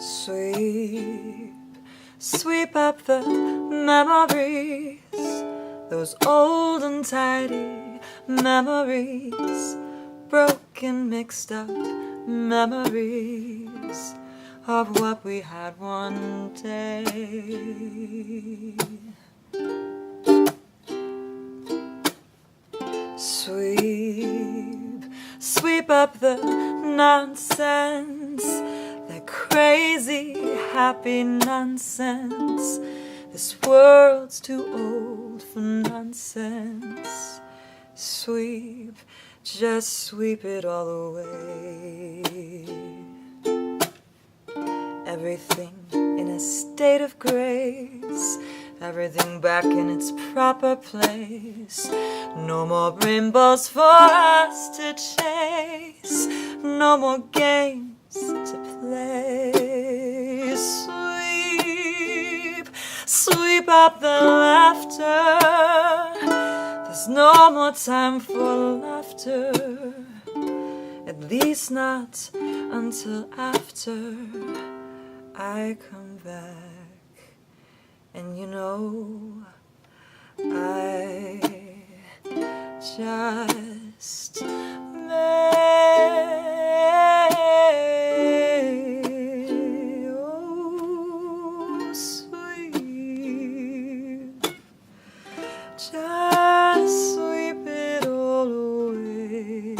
Sweep, sweep up the memories, those old and tidy memories, broken, mixed up memories of what we had one day. Sweep, sweep up the nonsense, that crazy, happy nonsense. This world's too old for nonsense. Sweep, just sweep it all away. Everything in a state of grace, everything back in its proper place. No more rainbows for us to chase, no more games to play. Sweep, sweep up the laughter. There's no more time for laughter, at least not until after I come back. And you know, I just may, oh sweep, just sweep it all away.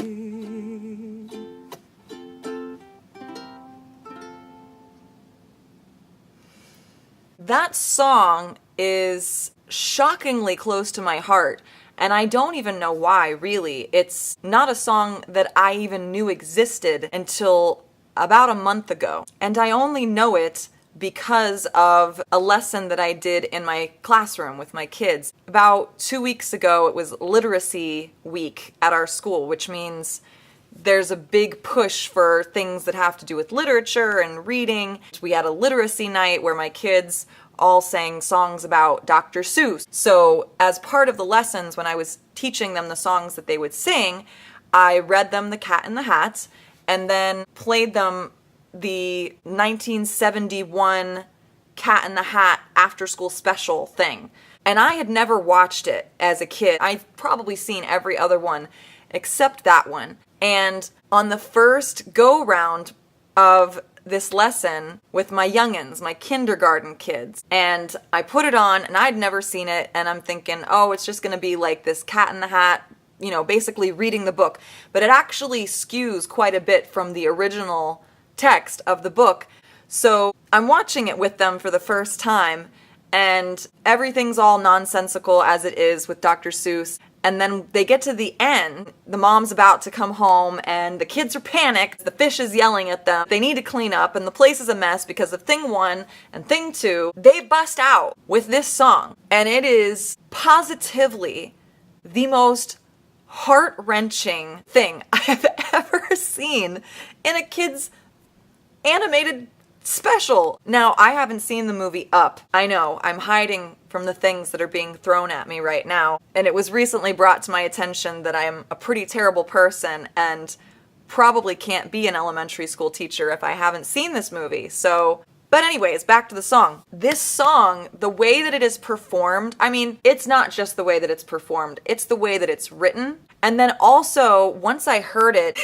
That song is shockingly close to my heart, and I don't even know why, really. It's not a song that I even knew existed until about a month ago, and I only know it because of a lesson that I did in my classroom with my kids. About 2 weeks ago, it was literacy week at our school, which means there's a big push for things that have to do with literature and reading. We had a literacy night where my kids all sang songs about Dr. Seuss. So as part of the lessons, when I was teaching them the songs that they would sing, I read them The Cat in the Hat and then played them the 1971 Cat in the Hat after school special thing. And I had never watched it as a kid. I'd probably seen every other one except that one. And on the first go-round of this lesson with my youngins, my kindergarten kids, and I put it on and I'd never seen it, and I'm thinking, oh, it's just gonna be like this Cat in the Hat, you know, basically reading the book. But it actually skews quite a bit from the original text of the book. So I'm watching it with them for the first time, and everything's all nonsensical as it is with Dr. Seuss. And then they get to the end, the mom's about to come home and the kids are panicked, the fish is yelling at them, they need to clean up and the place is a mess because of thing 1 and thing 2. They bust out with this song, and it is positively the most heart-wrenching thing I have ever seen in a kid's animated special. Now, I haven't seen the movie Up. I know, I'm hiding from the things that are being thrown at me right now. And it was recently brought to my attention that I am a pretty terrible person and probably can't be an elementary school teacher if I haven't seen this movie. So, but anyways, back to the song. This song, the way that it is performed, I mean, it's not just the way that it's performed, it's the way that it's written. And then also, once I heard it,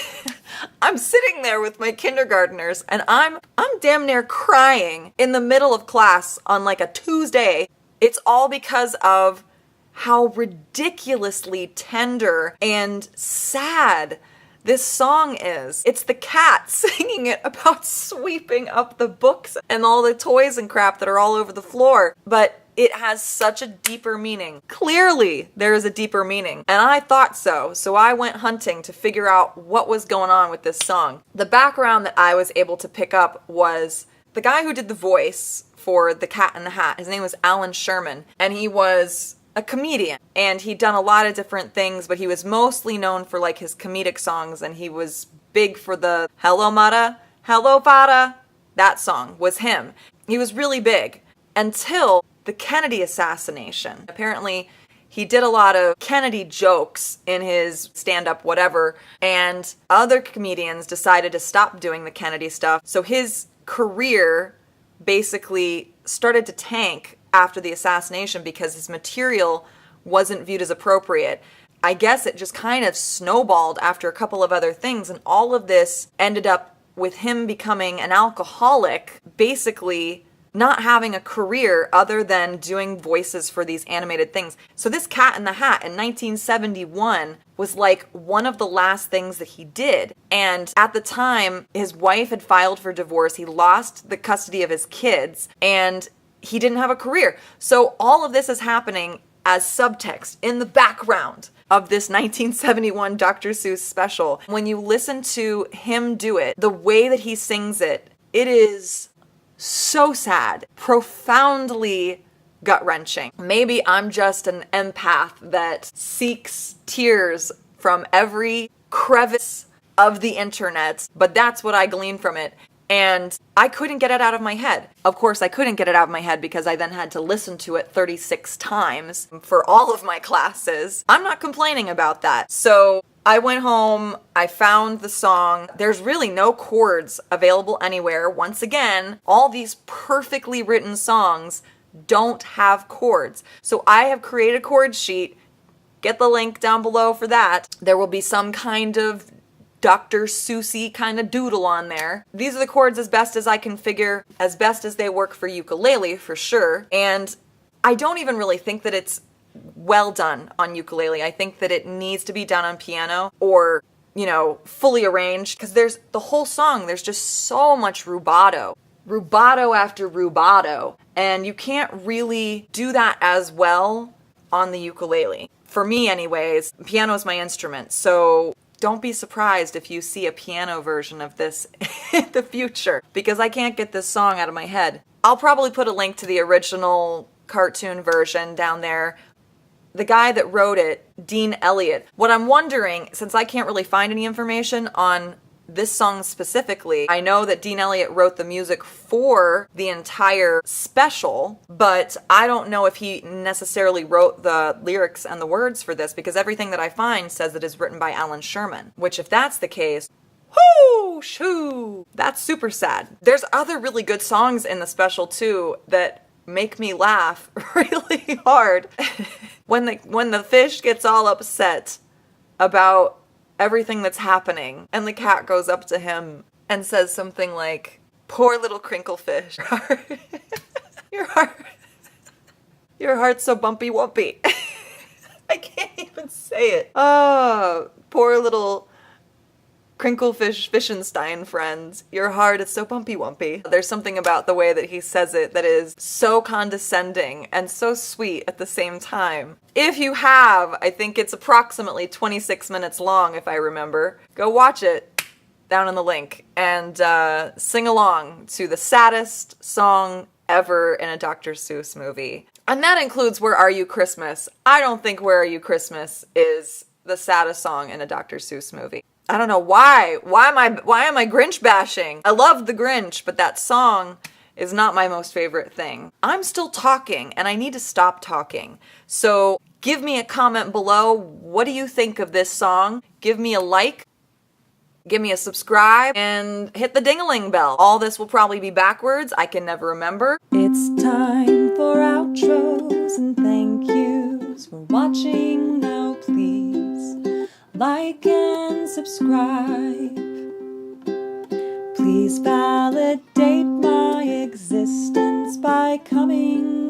I'm sitting there with my kindergartners and I'm damn near crying in the middle of class on like a Tuesday. It's all because of how ridiculously tender and sad this song is. It's the cat singing it about sweeping up the books and all the toys and crap that are all over the floor. But it has such a deeper meaning. Clearly, there is a deeper meaning. And I thought so. So I went hunting to figure out what was going on with this song. The background that I was able to pick up was the guy who did the voice for The Cat in the Hat. His name was Alan Sherman, and he was a comedian, and he'd done a lot of different things, but he was mostly known for like his comedic songs, and he was big for the Hello Mata, Hello Fada. That song was him. He was really big until the Kennedy assassination. Apparently, he did a lot of Kennedy jokes in his stand-up whatever, and other comedians decided to stop doing the Kennedy stuff, so his career basically started to tank after the assassination because his material wasn't viewed as appropriate. I guess it just kind of snowballed after a couple of other things, and all of this ended up with him becoming an alcoholic, basically not having a career other than doing voices for these animated things. So this Cat in the Hat in 1971 was like one of the last things that he did. And at the time, his wife had filed for divorce. He lost the custody of his kids, and he didn't have a career. So all of this is happening as subtext in the background of this 1971 Dr. Seuss special. When you listen to him do it, the way that he sings it, it is so sad, profoundly gut-wrenching. Maybe I'm just an empath that seeks tears from every crevice of the internet, but that's what I glean from it. And I couldn't get it out of my head. Of course, I couldn't get it out of my head because I then had to listen to it 36 times for all of my classes. I'm not complaining about that. So I went home, I found the song. There's really no chords available anywhere. Once again, all these perfectly written songs don't have chords. So I have created a chord sheet. Get the link down below for that. There will be some kind of Dr. Seussy kind of doodle on there. These are the chords as best as I can figure, as best as they work for ukulele, for sure. And I don't even really think that it's well done on ukulele. I think that it needs to be done on piano or, you know, fully arranged, because there's the whole song, there's just so much rubato. Rubato after rubato. And you can't really do that as well on the ukulele. For me anyways, piano is my instrument, so don't be surprised if you see a piano version of this in the future, because I can't get this song out of my head. I'll probably put a link to the original cartoon version down there. The guy that wrote it, Dean Elliott. What I'm wondering, since I can't really find any information on this song specifically, I know that Dean Elliott wrote the music for the entire special, but I don't know if he necessarily wrote the lyrics and the words for this, because everything that I find says it is written by Alan Sherman, which if that's the case, whoo, shoo, that's super sad. There's other really good songs in the special too that make me laugh really hard. When the fish gets all upset about everything that's happening, and the cat goes up to him and says something like, "Poor little crinkle fish. Your heart's so bumpy wumpy." I can't even say it. Oh, poor little crinklefish Fishenstein friends. Your heart is so bumpy wumpy. There's something about the way that he says it that is so condescending and so sweet at the same time. If you have, I think it's approximately 26 minutes long if I remember, go watch it down in the link and sing along to the saddest song ever in a Dr. Seuss movie. And that includes Where Are You Christmas. I don't think Where Are You Christmas is the saddest song in a Dr. Seuss movie. I don't know why. Why am I Grinch bashing? I love the Grinch, but that song is not my most favorite thing. I'm still talking, and I need to stop talking. So give me a comment below. What do you think of this song? Give me a like, give me a subscribe, and hit the ding-a-ling bell. All this will probably be backwards. I can never remember. It's time for outros and thank yous for watching. Now please like and subscribe. Please validate my existence by coming